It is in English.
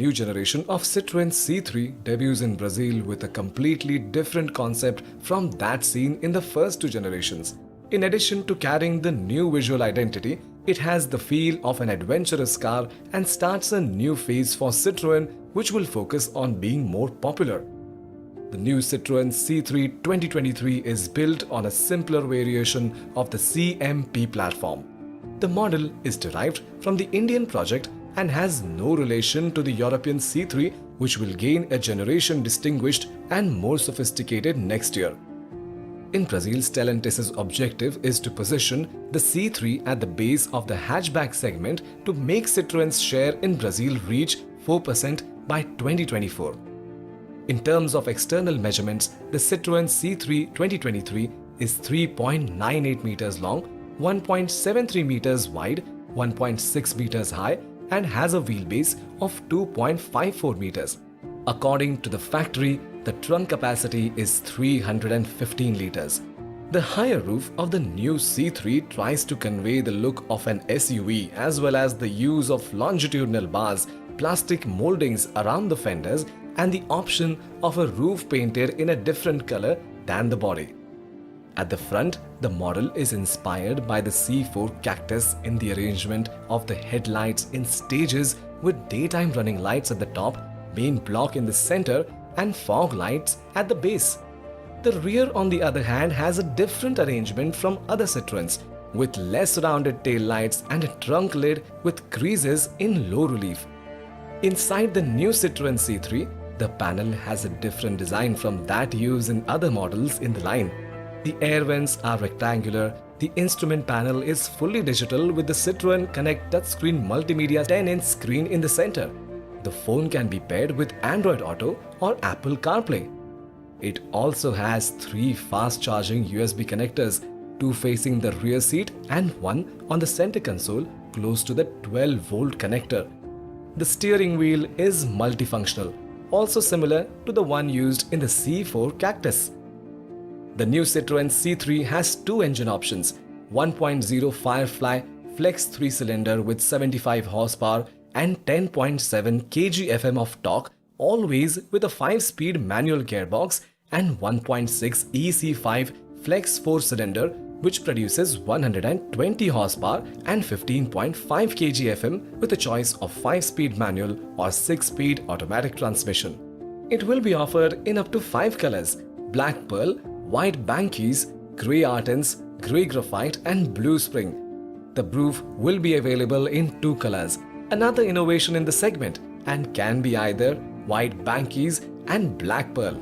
new generation of Citroen C3 debuts in Brazil with a completely different concept from that seen in the first two generations. In addition to carrying the new visual identity, it has the feel of an adventurous car and starts a new phase for Citroen, which will focus on being more popular. The new Citroen C3 2023 is built on a simpler variation of the CMP platform. The model is derived from the Indian project and has no relation to the European C3, which will gain a generation distinguished and more sophisticated next year. In Brazil, Stellantis' objective is to position the C3 at the base of the hatchback segment to make Citroen's share in Brazil reach 4% by 2024. In terms of external measurements, the Citroen C3 2023 is 3.98 meters long, 1.73 meters wide, 1.6 meters high, and has a wheelbase of 2.54 meters. According to the factory, the trunk capacity is 315 liters. The higher roof of the new C3 tries to convey the look of an SUV as well as the use of longitudinal bars, plastic moldings around the fenders, and the option of a roof painted in a different color than the body. At the front, the model is inspired by the C4 Cactus in the arrangement of the headlights in stages with daytime running lights at the top, main block in the center, and fog lights at the base. The rear, on the other hand, has a different arrangement from other Citroens, with less rounded tail lights and a trunk lid with creases in low relief. Inside the new Citroen C3, the panel has a different design from that used in other models in the line. The air vents are rectangular, the instrument panel is fully digital with the Citroen Connect touchscreen multimedia 10-inch screen in the center. The phone can be paired with Android Auto or Apple CarPlay. It also has 3 fast-charging USB connectors, 2 facing the rear seat and 1 on the center console close to the 12-volt connector. The steering wheel is multifunctional, also similar to the one used in the C4 Cactus. The new Citroen C3 has 2 engine options, 1.0 Firefly Flex 3-cylinder with 75 horsepower and 10.7 kg-Fm of torque, always with a 5-speed manual gearbox, and 1.6 EC5 Flex 4-cylinder which produces 120 horsepower and 15.5 kg-Fm with a choice of 5-speed manual or 6-speed automatic transmission. It will be offered in up to 5 colors: black pearl, white bankies, grey Artens, grey graphite and blue spring. The roof will be available in 2 colors, another innovation in the segment, and can be either white bankies and black pearl.